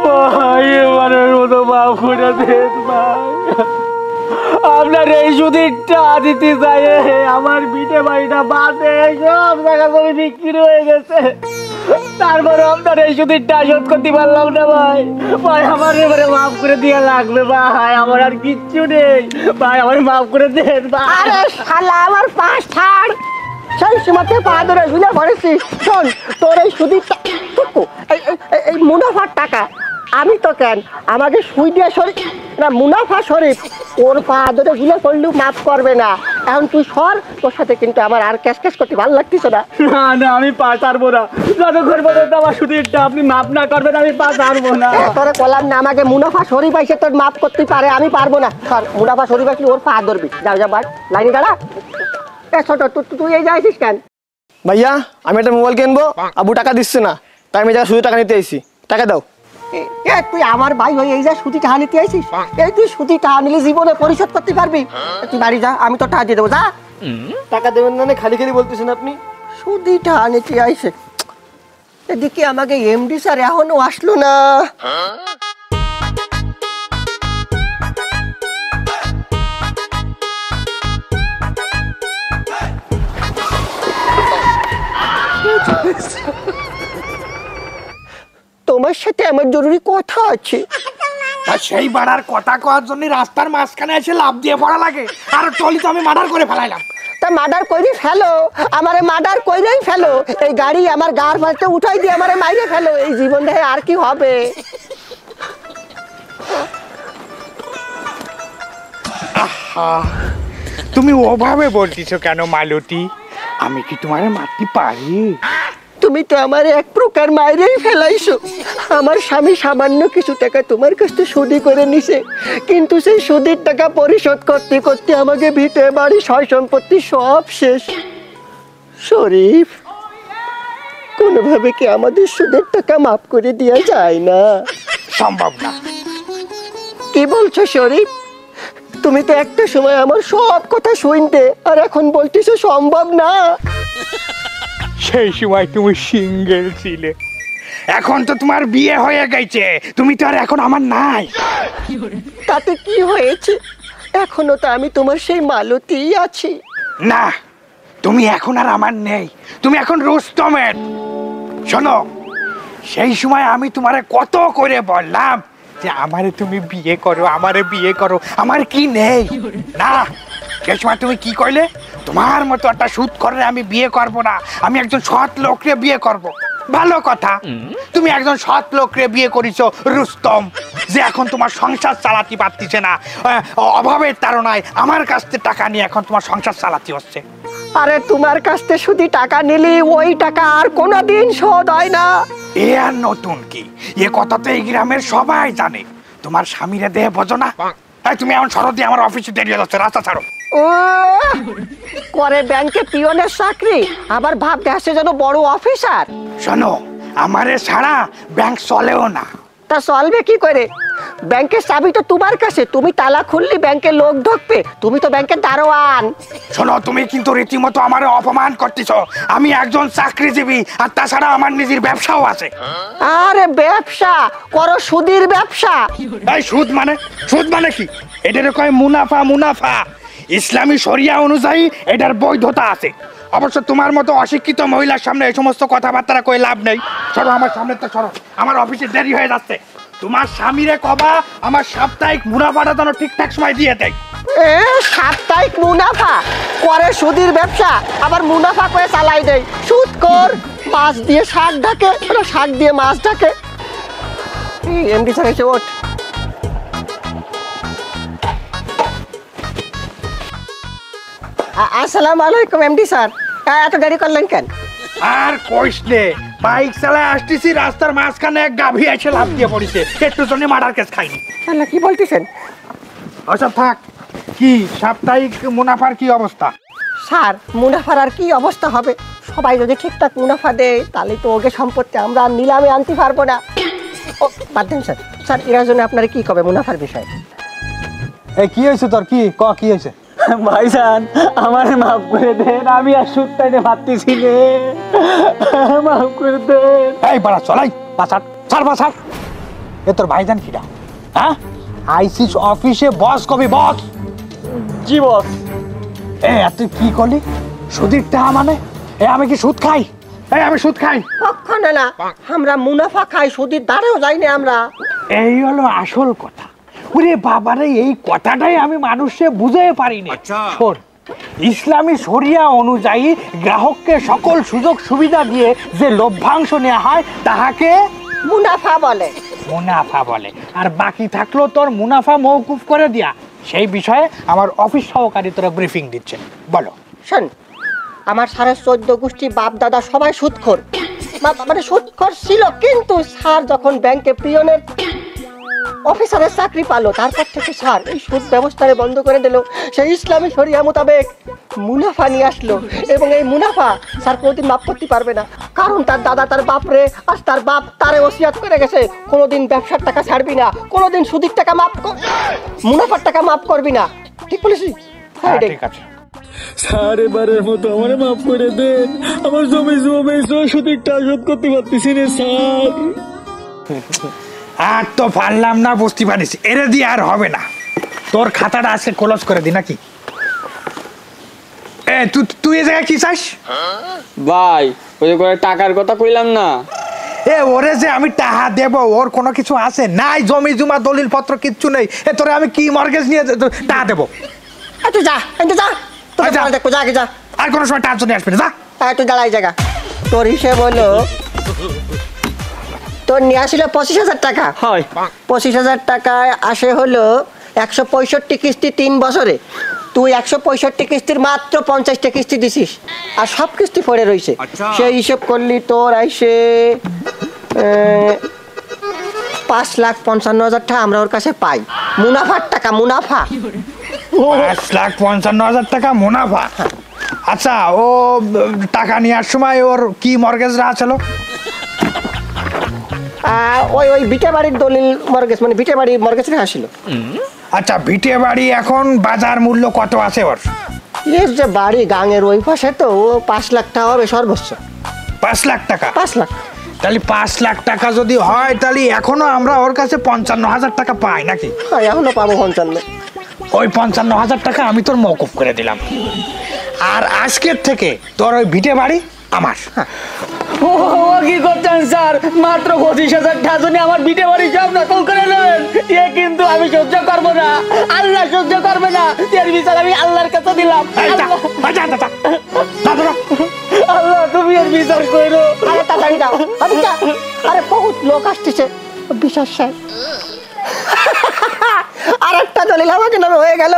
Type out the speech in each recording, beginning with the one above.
ভাই এবারের মতো মাফ করে দেন ভাই। আপনার এই সুদিরটা দিতে চাই, আমার বিটে বাড়িটা বাদে সব জায়গা জমি বিক্রি হয়ে গেছে, তারপরে আপনার এই সুদিরটা শোধ করতে পারলাম না ভাই। ভাই আমার এবারে মাফ করে দিয়ে লাগবে ভাই, আমার আর কিচ্ছু নেই ভাই, আমার মাফ করে দেন ভাই। আরে শালা আমার পাশ ছাড়, সেই সীমাতে পা ধরে ঝুলে পড়েছি। শোন, তোর এই সুদিরটা এই মুনাফার টাকা আমি তো কেন, আমাকে সুই দিয়ে শরীফ না মুনাফা শরীফ ওর পা ধরে ঝুলে পড়লেও মাফ করবে না। এখন তুই সর, তোর সাথে কিন্তু আমার আর ক্যাশ ক্যাশ করতে ভালো লাগতেছে না। না না, আমি পা ছাড়বো না, যতক্ষণ পর্যন্ত আমার সুদিরটা আপনি মাফ না করবেন আমি পা ছাড়বো না। তোরে বললাম না, আমাকে মুনাফা শরীফ আইসে তোর মাফ করতে পারে, আমি পারবো না। সর, মুনাফা শরীফ আসলে ওর পা ধরবি। যাও যা, বাট লাইনে দাঁড়া। ছোট তুই এই যাইছিস কেন? ভাইয়া আমি একটা মোবাইল কিনবো, আবু টাকা দিচ্ছে না, তাই আমি শুধু টাকা নিতে আইছি, টাকা দাও। তুই আমার ভাই হয়ে এই যে সুদি টাকা নিতে আইছিস? এই তুই সুদি টাকা নিলে জীবনে পরিশোধ করতে পারবি? তুই বাড়ি যা, আমি তো টাকা দিয়ে দেবো। যা। টাকা দেবেন না, খালি খালি বলতেছেন আপনি। সুদি টাকা নিতে আইছে, এদিকে আমাকে এমডি স্যার এখনো আসলো না। তোমার সাথে আমার জরুরি কথা আছে। সেই বাড়ার কথা কওয়ার জন্য রাস্তার মাঝখানে এসে লাভ দিয়ে পড়া লাগে, আর টলি তো আমি মার্ডার করে ফেলাইলাম। তা মার্ডার করে ফেলো, আমারে মার্ডার কইরেই ফেলো, এই গাড়ি আমার গার মাঝে উঠাই দিয়ে আমারে মাইরে ফেলো, এই জীবন দেখে আর কি হবে? তুমি ওভাবে বলতিছো কেন মালতী? আমি কি তোমারে মারতে পারি? তুমি তো আমার এক প্রকার মাইরেই ফেলাইছো। আমার স্বামী সামান্য কিছু টাকা তোমার কাছ থেকে সুদি করে নিছে, কিন্তু সেই সুদের টাকা পরিশোধ করতে করতে আমাকে ভিটে বাড়ি সয় সম্পত্তি সব শেষ। শরীফ, কোনোভাবে কি আমাদের সুদের টাকা মাফ করে দেওয়া যায় না? সম্ভব না। কি বলছো শরীফ? তুমি তো একটা সময় আমার সব কথা শুনতে, আর এখন বলতেছো সম্ভব না। সেই সময় তুমি সিঙ্গেল ছিলে, এখন তো তোমার বিয়ে হয়ে গেছে, তুমি তো আর এখন আমার নাই। তাতে কি হয়েছে? এখনো তো আমি তোমার সেই মালতীই আছি। না, তুমি এখন আর আমার নেই, তুমি এখন রুস্তমের। শোনো, সেই সময় আমি তোমারে কত করে বললাম যে আমারে তুমি বিয়ে করো, আমারে বিয়ে করো, আমার কি নেই? না, সেই সময় তুমি কি কইলে? তোমার মতো একটা সুদ করে আমি বিয়ে করব না, আমি একজন সৎ লোকরে বিয়ে করব। ভালো কথা, তুমি একজন সৎ লোকরে বিয়ে করিছো রুস্তম, যে এখন তোমার সংসার চালাতে পারতিছে না, অভাবের তাড়নায় আমার কাছ থেকে টাকা নিয়ে এখন তোমার সংসার চালাতে হচ্ছে। আরে তোমার কাছ থেকে শুধু টাকা নিলি, ওই টাকা আর কোনোদিন শোধ হয় না। এ আর নতুন কি? এ কথা তো এই গ্রামের সবাই জানে। তোমার স্বামীরে দেহে বোঝো না? তুমি এমন সরো দিয়ে আমার অফিসে দেরি হয়ে যাচ্ছে, রাস্তা ছাড়ো। ও করে ব্যাংকে পিয়নের চাকরি, আবার ভাব দেশে যেন বড় অফিসার। শোনো, আমারে ছাড়া ব্যাংক চলেও না। তা চলবে কি করে? ব্যাংকের চাবি তো তোমার কাছে, তুমি তালা খুললি ব্যাংকে লোক ঢুকবে, তুমি তো ব্যাংকের দারোয়ান। শোনো, তুমি কিন্তু রীতিমতো আমারে অপমান করতেছো। আমি একজন চাকরিজীবী, আর তাছাড়া আমার নিজের ব্যবসাও আছে। আরে ব্যবসা করো, সুদের ব্যবসা। এই সুদ মানে? সুদ মানে কি? এটার কয় মুনাফা। মুনাফা ইসলামী শরিয়া অনুযায়ী এটার বৈধতা আছে। অবশ্য তোমার মতো অশিক্ষিত মহিলার সামনে এই সমস্ত কথাবার্তা কই লাভ নেই। সরো আমার সামনে, তো সরো, আমার অফিসে দেরি হয়ে যাচ্ছে। তোমার স্বামীরে কবা আমার সাপ্তাহিক মুনাফাটা যেন ঠিকঠাক সময় দিয়ে দেয়। সাপ্তাহিক মুনাফা করে, সুদের ব্যবসা, আবার মুনাফা করে চালাই দেয়। সুদ কর, মাছ দিয়ে শাক ঢাকে, শাক দিয়ে মাছ ঢাকে। এমডি স্যার এসে ওঠ। আসসালামু আলাইকুম এমডি স্যার, এত দেরি করলেন কেন? আর কইস নে, বাইক চালায় আসতেছি, রাস্তার মাঝখানে এক গাভী এসে লাফ দিয়ে পড়েছে, একটু জন্য মার্ডার কেস খাইনি। আল্লাহ, কি বলতেছেন? আচ্ছা থাক, কি সাপ্তাহিক মুনাফার কি অবস্থা? স্যার, মুনাফার আর কি অবস্থা হবে? সবাই যদি ঠিকঠাক মুনাফা দেয় তাহলে তো ওকে সম্পত্তি আমরা নিলামে আনতে পারবো না। ও বাদ দিন স্যার। স্যার, এরা জন্য আপনারা কি কবে মুনাফার বিষয়? এই কি হয়েছে তোর? কি হয়েছে? ভাইজান আমার মাফ করে দেন, আমি আর সুদ টাইনে ভাবতেছি রে, মাফ করে দেন। এই বাড়া চলাই পাছাট, ছাড় পাছাট। এ তোর ভাইজান কিরা? হ্যাঁ, আইসিস অফিসে বস কবি বস। জি বস। তুই কি করলি? সুদের টাকা মানে? আমি কি সুদ খাই? আমি সুদ খাই? কখনো না, আমরা মুনাফা খাই, সুদের দ্বারেও যাই না আমরা। এই হলো আসল কথা। ওরে বাবারে, এই কথাটাই আমি মানুষকে বুঝাতে পারিনি। শোন, ইসলামী শরিয়া অনুযায়ী গ্রাহককে সকল সুযোগ সুবিধা দিয়ে যে লভ্যাংশ নেওয়া হয় তাহাকে মুনাফা বলে। মুনাফা বলে। আর বাকি থাকলো তোর মুনাফা মওকুফ করে দিয়া। সেই বিষয়ে আমার অফিস সহকারী তোরা ব্রিফিং দিচ্ছে। বলো। শোন, আমার সারা 14 গোষ্ঠী বাপ দাদা সবাই সুদখোর, মানে সুদখোর ছিল, কিন্তু স্যার যখন ব্যাংকে পিয়নের অফিসারের চাকরি পালো তারপর থেকে স্যার এই সুদ ব্যবস্থারে বন্ধ করে দিল। সেই ইসলামী শরিয়া মোতাবেক মুনাফা নিয়ে আসলো, এবং এই মুনাফা স্যার কোনোদিন মাফ করতে পারবে না, কারণ তার দাদা তার বাপরে আর তার বাপ তারে ওসিয়াত করে গেছে, কোনোদিন ব্যবসার টাকা ছাড়বি না, কোনোদিন সুদের টাকা মুনাফার টাকা মাফ করবি না। ঠিক বলেছি? হ্যাঁ, ঠিক আছে। স্যার এবারের মতো আমার মাফ করে দেন, আমার জমি সুদের টাকা শোধ করতে পারতেছি না স্যার। আর তো পারলাম না, বুঝতে পারিস, এরে দিয়ে আর হবে না। তোর খাতাটা আজকে ক্লোজ করে দি নাকি? তুই এ জায়গায় কি চাস? ভাই ওই যে করে টাকার কথা কইলাম না, ওরে যে আমি টাকা দেব, ওর কোনো কিছু আছে নাই, জমি জমা দলিল পত্র কিচ্ছু নেই। তোরে আমি কি মর্গেজ নিয়ে টাকা দেবো? তুই যা, যা, দেখো, যা আগে যা। আর কোনো সময় টাকা চলে আসবে না, যা। তুই দাঁড়াই জায়গা। তোর হিসেব হলো, তোর নিয়ে আসিল 25,000 টাকা। হয় 25,000 টাকায় আসে হলো 165 কিস্তি 3 বছরে। তুই 165 কিস্তির মাত্র 50টা কিস্তি দিছিস, আর সব কিস্তি পড়ে রয়েছে। সেই হিসেব করলি তোর আইসে 5,55,000 টাকা আমরা ওর কাছে পাই। মুনাফার টাকা, মুনাফা। 5,55,000 টাকা মুনাফা। আচ্ছা, ও টাকা নেওয়ার সময় ওর কি মর্গেজ রাখা ছিল? ওই ভিটে বাড়ির দলিল মর্গেজ, মানে ভিটে বাড়ির মর্গেজ রেখা ছিল। আচ্ছা, ভিটে বাড়ি এখন বাজার মূল্য কত আছে ওর? এর যে বাড়ি গাঙের ওই পাশে, তো ও 5 লাখ টাকা হবে সর্বোচ্চ। 5 লাখ টাকা? 5 লাখ। তাহলে 5 লাখ টাকা যদি হয়, তাহলে এখনো আমরা ওর কাছে 55,000 টাকা পাই নাকি? এখনো পাবো 55। ওই 55,000 টাকা আমি তোর মওকুফ করে দিলাম। আর আজকের থেকে তোর ওই ভিটে বাড়ি আমার। ও কি করছেন স্যার? মাত্র 25,000 টাকা জন্য আমার বিটে বাড়ি সব নকল করে নেবেন? এ কিন্তু আমি সহ্য করবো না, আল্লাহ সহ্য করবে না। এর বিচার আমি আল্লাহর কাছে দিলাম। আল্লাহ তুমি এর বিচার করো। আরে তাড়াতাড়ি দাও। আরে বহুত লোক আসতেছে, বিশ্বাস শেষ। আর একটা দলিল আমাকে নামে হয়ে গেল।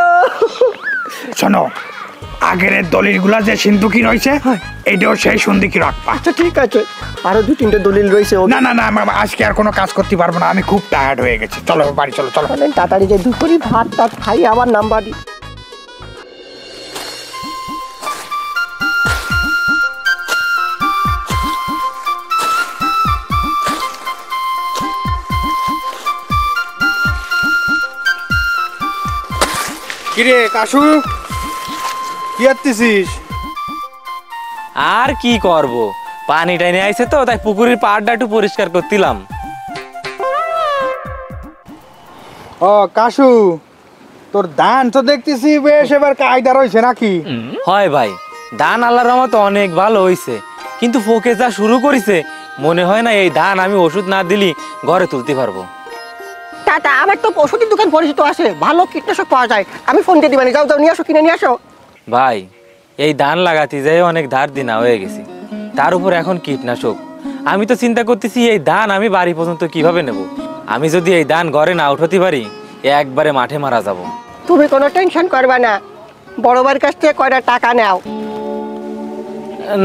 শোনো, আগের দলিলগুলা যে সিন্ধুকি রয়েছে, এটাও সেই সিন্ধুকি রাখবা। আচ্ছা ঠিক আছে, আরো 2-3টে দলিল রয়েছে। না না না, আজকে আর কোনো কাজ করতে পারবো না, আমি খুব টায়ার্ড হয়ে গেছি। চলো বাড়ি চলো। তাড়াতাড়ি যে দুপুরি ভাত টাত খাই, আবার নাম্বার দিই। কিরে কাশু, কি করতেছিস? আর কি করব, পানি টাইনে আইছে তো, তাই পুকুরের পাড়টা একটু পরিষ্কার করতিলাম। ও কাশু, তোর ধান তো দেখতেছি বেশ এবার কায়দা রয়েছে নাকি? হয় ভাই, ধান আল্লাহর রহমতে অনেক ভালো হইছে, কিন্তু ফোকে যা শুরু করেছে, মনে হয় না এই ধান আমি ওষুধ না দিলি ঘরে তুলতে পারবো। টাটা, আমার তো ওষুধের দোকান পরিচিত আছে, ভালো কীটনাশক পাওয়া যায়, আমি ফোন দিয়ে দিবানি। যাও যাও, নিয়ে আসো, কিনে নিয়ে আসো। ভাই, এই ধান লাগাতে যাই অনেক ধার দিনা হয়ে গেছি, তার উপর এখন কীটনাশক। আমি তো চিন্তা করতেছি এই ধান আমি বাড়ি পর্যন্ত কিভাবে নেব। আমি যদি এই ধান ঘরে না উঠাতে পারি, একবারে মাঠে মারা যাব। তুমি কোনো টেনশন করবে না, বড় ভাইয়ের কাছ থেকে কয়টা টাকা নাও।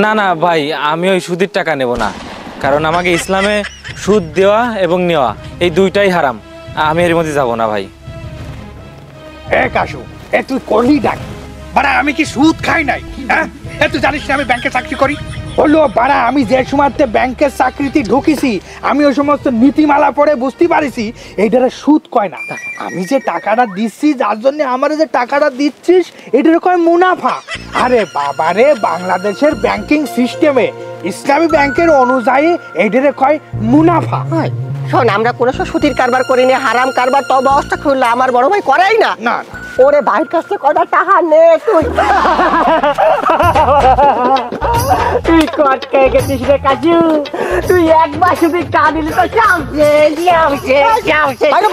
না না ভাই, আমি ওই সুদের টাকা নেব না, কারণ আমাকে ইসলামে সুদ দেওয়া এবং নেওয়া এই দুইটাই হারাম। আমি এর মধ্যে যাব না ভাই। কাশু, তুই করলি ডাক বাড়া, আমি কি সুদ খাই নাই? হ্যাঁ, তুই জানিস না আমি ব্যাংকে চাকরি করি? হলো বাড়া, আমি যে সময়তে ব্যাংকের চাকরিতে ঢুকিছি, আমি ওই সমস্ত নীতিমালা পড়ে বুঝতে পারিছি এইটারে সুদ কয় না। আমি যে টাকাটা দিচ্ছি, যার জন্য আমার যে টাকাটা দিচ্ছিস, এটার কয় মুনাফা। আরে বাবারে, বাংলাদেশের ব্যাংকিং সিস্টেমে ইসলামী ব্যাংকের অনুযায়ী এইটারে কয় মুনাফা। শোন, আমরা কোনো সুতির কারবার করিনি, হারাম কারবার তবে অবস্থা খুললে আমার বড় ভাই করাই না। না ওরে ভাইয়ের কাছে কটা টাকা নে তুই। তুই কট খেয়ে গেছিস রে কাজু, তুই একবার শুধু টা দিলি তো চামছে চামছে চামছে। বাইরে,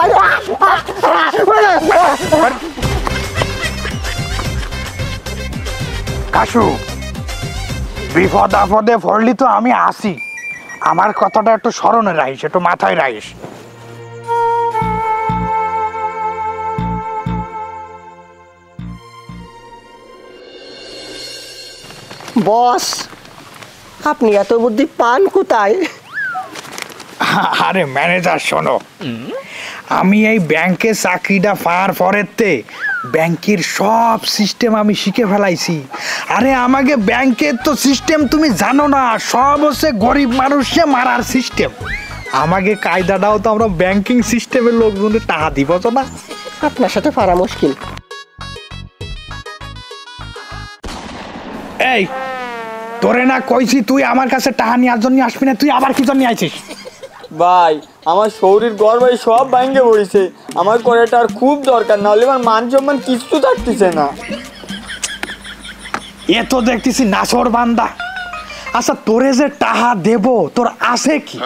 বাইরে। কাশু, বিপদ আপদে পড়লি তো আমি আসি, আমার কথাটা একটু স্মরণে রাখিস, একটু মাথায় রাখিস। বস, আপনি এত বুদ্ধি পান কোথায়? আরে ম্যানেজার শোনো, আমি এই ব্যাংকে চাকরিটা পাওয়ার পরেতে ব্যাংকের সব সিস্টেম আমি শিখে ফেলাইছি। আরে আমাকে ব্যাংকের তো সিস্টেম তুমি জানো না, সব হচ্ছে গরিব মানুষকে মারার সিস্টেম। আমাকে কায়দাটাও তো আমরা ব্যাংকিং সিস্টেমের লোকজনের টাকা দিব তো না। আপনার সাথে পারা মুশকিল। এই তোরে না কইছি তুই আমার কাছে টাকা নেওয়ার জন্য আসবি না, তুই আবার কি জন্য আইছিস? ভাই আমার শরীর ঘর ভাই সব ভাঙ্গে পড়েছে, আমার করাটা আর খুব দরকার, না হলে আমার মান সম্মান কিছু থাকতেছে না। এ তো দেখতেছি নাছর বান্দা। আচ্ছা তোরে যে টাকা দেব তোর আছে কি?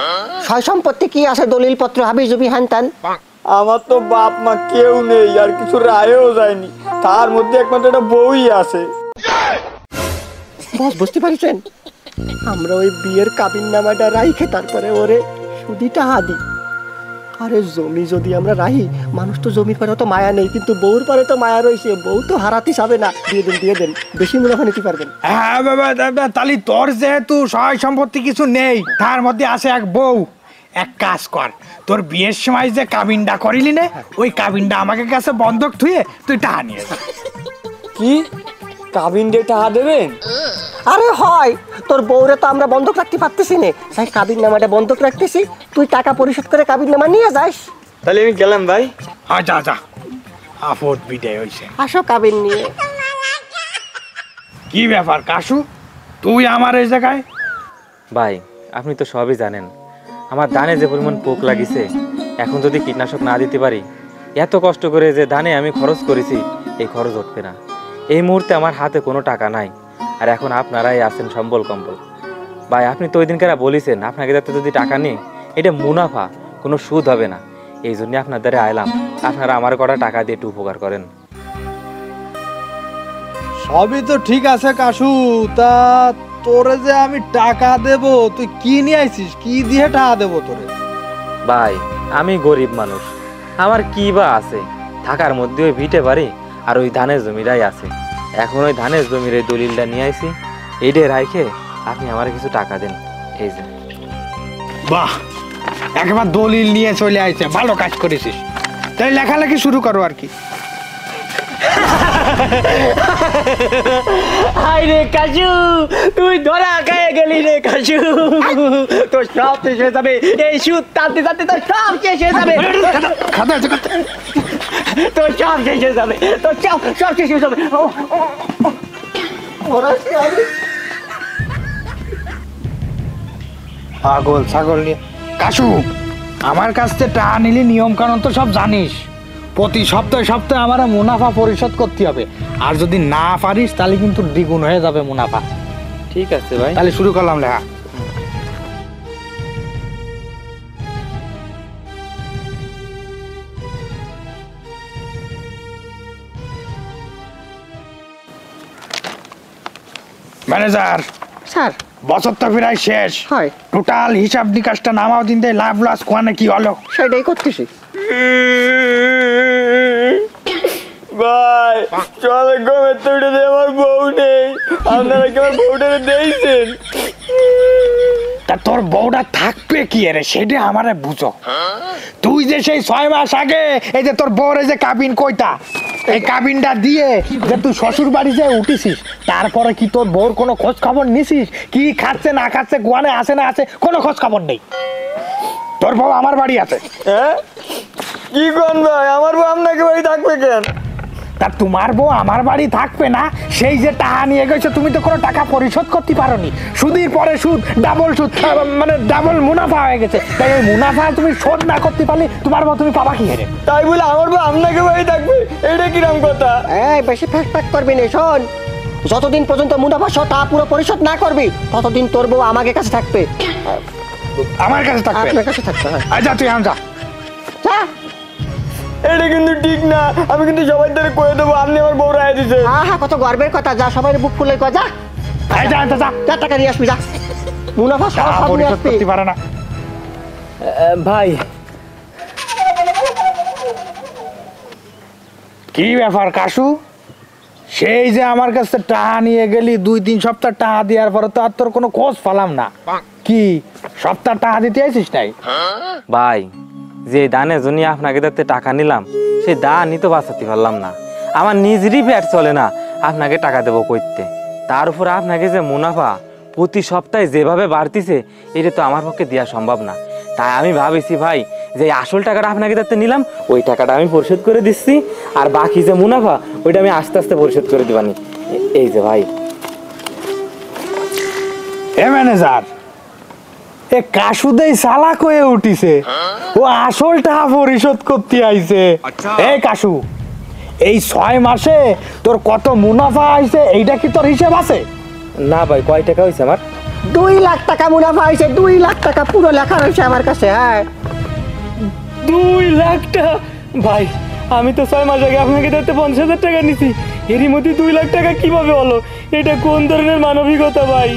সয় সম্পত্তি কি আছে? দলিল পত্র হাবি জুবি হান তান। আমার তো বাপ মা কেউ নেই, আর কিছু রায়ও যায়নি, তার মধ্যে একমাত্র একটা বউই আছে। বস বুঝতে পারছেন, আমরা ওই বিয়ের কাবিন নামাটা রাইখে তারপরে ওরে সুদি টাকা দিই। আরে জমি যদি আমরা রাহি, মানুষ তো জমির পরে তো মায়া নেই, কিন্তু বউর পরে তো মায়া রয়েছে, বউ তো হারাতে যাবে না। দিয়ে দেন দিয়ে দেন, বেশি মুনাফা নিতে পারবেন। হ্যাঁ বাবা, তাহলে তোর যেহেতু সহায় সম্পত্তি কিছু নেই, তার মধ্যে আছে এক বউ, এক কাজ কর, তোর বিয়ের সময় যে কাবিনটা করিলি না, ওই কাবিনটা আমাকে কাছে বন্ধক থুয়ে তুই টাকা নিয়ে যা। কি কাবিন দিয়ে টাকা দেবেন? আরে হয়, তোর বউরে তো আমরা বন্ধক রাখতে পারতেছি না, তাই কাবিন নামাটা বন্ধক রাখতেছি, তুই টাকা পরিশোধ করে কাবিন নামা নিয়ে যাস। তাহলে আমি গেলাম ভাই। যা যা, আপদ বিদায় হয়েছে। আসো কাবিন নিয়ে। কি ব্যাপার কাশু, তুই আমার এই জায়গায়? ভাই আপনি তো সবই জানেন, আমার ধানে যে পরিমাণ পোক লাগিছে, এখন যদি কীটনাশক না দিতে পারি, এত কষ্ট করে যে ধানে আমি খরচ করেছি, এই খরচ উঠবে না। এই মুহূর্তে আমার হাতে কোনো টাকা নাই, আর এখন আপনারাই আছেন সম্বল কম্বল। ভাই আপনি তো ওই দিনকারা বলেছেন আপনাকে যাতে যদি টাকা নিই, এটা মুনাফা, কোনো সুদ হবে না, এই জন্যে আপনার দ্বারা আইলাম, আপনারা আমার কটা টাকা দিয়ে একটু উপকার করেন। সবই তো ঠিক আছে কাশু, তা তোরে যে আমি টাকা দেব, তুই কি নিয়ে আইছিস? কি দিয়ে টাকা দেব তোরে? ভাই আমি গরিব মানুষ, আমার কি বা আছে, থাকার মধ্যে ওই ভিটে বাড়ি আর ওই ধানের জমিটাই আছে। এখন ওই ধানের জমির এই দলিলটা নিয়ে আইছি, এইটা রাইখে আপনি আমার কিছু টাকা দেন। এই যে। বাহ, একবার দলিল নিয়ে চলে আইছে, ভালো কাজ করেছিস। তাই লেখালেখি শুরু করো আর কি। হাই রে কাজু, তুই ধরা খেয়ে গেলি রে কাজু, তোর সব শেষ হয়ে যাবে, এই সুদ টানতে টানতে তোর সব শেষ হয়ে যাবে, তোর সব শেষ হয়ে যাবে, তোর সব শেষ হয়ে যাবে। পাগল ছাগল নিয়ে। কাশু, আমার কাছ থেকে টাকা নিলে নিয়ম কানুন তো সব জানিস, প্রতি সপ্তাহে সপ্তাহে আমার মুনাফা পরিশোধ করতে হবে, আর যদি না পারিস তাহলে কিন্তু দ্বিগুণ হয়ে যাবে মুনাফা। ঠিক আছে ভাই, তাহলে শুরু করলাম লেখা। Manager sir. বছর তো প্রায় শেষ, হয়। টোটাল হিসাব নিকাশটা নামাও দিন, লাভ লস কোয়ানে কি হলো সেটাই করতেছি। ভাই চলে গমের তৈরি আমার বউ নেই, আপনারা কি আমার বউটা দিয়েছেন? তা তোর বউটা থাকবে কি রে, সেটা আমারে বুঝো। তুই যে সেই 6 মাস আগে এই যে তোর বউরে যে কাবিন কইতা, এই কাবিনটা দিয়ে যে তুই শ্বশুর বাড়ি যে উঠিছিস, তারপরে কি তোর বউর কোনো খোঁজ খবর নিছিস? কি খাচ্ছে না খাচ্ছে, গোয়ানে আছে না আছে, কোনো খোঁজ খবর নেই। তোর বউ আমার বাড়ি আছে। হ্যাঁ কি কোন ভাই, আমার বউ আপনাকে বাড়ি থাকবে কেন? তা তোমার বউ আমার বাড়ি থাকবে না, সেই যে টাকা নিয়ে গেছো তুমি তো কোনো টাকা পরিশোধ করতে পারোনি, সুদের পরে সুদ, ডাবল সুদ, মানে ডাবল মুনাফা হয়ে গেছে। তাই এই মুনাফা তুমি শোধ না করতে পারলে তোমার বউ তুমি পাবা কি হেরে? তাই বলে আমার বউ আপনাকে বাড়ি থাকবে, এটা কিরম কথা? এই বেশি ফ্যাক ফ্যাক করবি না, শোন, যতদিন পর্যন্ত মুনাফা সহ টাকা পুরো পরিশোধ না করবি ততদিন তোর বউ আমাদের কাছে থাকবে। আমার কাছে থাকবে? আপনার কাছে থাকবে, হ্যাঁ। আচ্ছা তুই আন যা। যা। এটা কিন্তু ঠিক না, আমি কিন্তু সবাই ধরে কয়ে দেবো আপনি আমার বউ রায় দিছে। হ্যাঁ হ্যাঁ, কত গর্বের কথা, যা সবাই বুক ফুলে কয়, যা এই যা আনতে যা। যা টাকা নিয়ে আসবি, যা মুনাফা সহ টাকা সব নিয়ে পরিশোধ আসবি। করতে পারে না। ভাই কি ব্যাপার কাশু, সেই যে আমার কাছে টাকা নিয়ে গেলি 2-3 সপ্তাহ টাকা দেওয়ার পরে তো আর তোর কোনো খোঁজ পেলাম না, কি সপ্তাহ টাকা দিতে আইছিস নাই? ভাই যে দানের জন্য আপনাকে তাতে টাকা নিলাম, সেই দানই তো বাঁচাতে পারলাম না। আমার নিজেরই পেট চলে না আপনাকে টাকা দেবো কইতে, তার উপর আপনাকে যে মুনাফা প্রতি সপ্তাহে যেভাবে বাড়তিছে এটা তো আমার পক্ষে দেওয়া সম্ভব না। তাই আমি ভাবেছি ভাই যে আসল টাকাটা আপনাকে তাতে নিলাম, ওই টাকাটা আমি পরিশোধ করে দিচ্ছি, আর বাকি যে মুনাফা ওইটা আমি আস্তে আস্তে পরিশোধ করে দিবানি। এই যে ভাই। এ ম্যানেজার, এ কাশুদেই চালাক হয়ে উঠিছে, ও আসল টাকা পরিশোধ করতে আইছে। এই কাশু, এই 6 মাসে তোর কত মুনাফা আইছে এইটা কি তোর হিসেব আছে? না ভাই, কয় টাকা হয়েছে আমার? 2 লাখ টাকা মুনাফা হয়েছে, 2 লাখ টাকা পুরো লেখা রয়েছে আমার কাছে, হ্যাঁ। 2 লাখ টাকা? ভাই আমি তো 6 মাস আগে আপনাকে দিতে 50,000 টাকা নিছি, এরই মধ্যে 2 লাখ টাকা কিভাবে হলো? এটা কোন ধরনের মানবিকতা ভাই?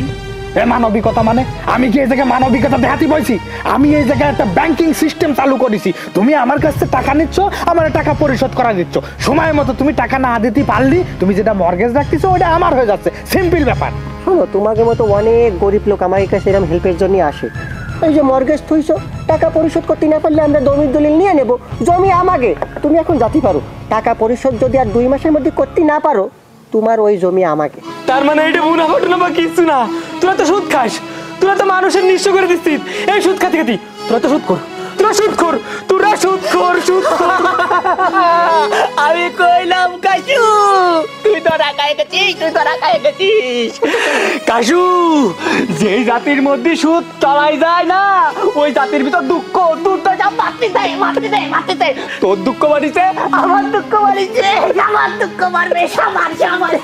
এ মানবিকতা মানে? আমি কি এই জায়গায় মানবিকতা দেখাতে বলছি? আমি এই জায়গায় একটা ব্যাংকিং সিস্টেম চালু করেছি, তুমি আমার কাছ থেকে টাকা নিচ্ছ, আমার টাকা পরিশোধ করা দিচ্ছ, সময় মতো তুমি টাকা না দিতে পারলি তুমি যেটা মর্গেজ রাখতেছো ওটা আমার হয়ে যাচ্ছে, সিম্পল ব্যাপার। শোনো, তোমাকে মতো অনেক গরিব লোক আমার কাছে এরকম হেল্পের জন্য আসে। এই যে মর্গেজ থইছো, টাকা পরিশোধ করতে না পারলে আমরা জমির দলিল নিয়ে নেব, জমি আমাকে, তুমি এখন যাতে পারো। টাকা পরিশোধ যদি আর 2 মাসের মধ্যে করতে না পারো, তোমার ওই জমি আমাকে। তার মানে এটা মুনাফা টুনাফা কিছু না, তোরা তো সুদ খাস, তোরা তো মানুষের নিঃস্ব করে দিচ্ছিস। এই সুদ খাতি খাতি তোরা তো সুদ কর, তোরা সুদ কর, তোরা সুদ কর, সুদ কর। আমি কইলাম কাশু, তুই তো রাখায় গেছিস, তুই তো রাখায় গেছিস। কাশু, যেই জাতির মধ্যে সুদ চলাই যায় না, ওই জাতির ভিতর দুঃখ, তোর তো যা মারতে দেয়, মারতে দেয়, মারতে দেয়। তোর দুঃখ বাড়িছে, আমার দুঃখ বাড়িছে, আমার দুঃখ বাড়বে, সবার সবার।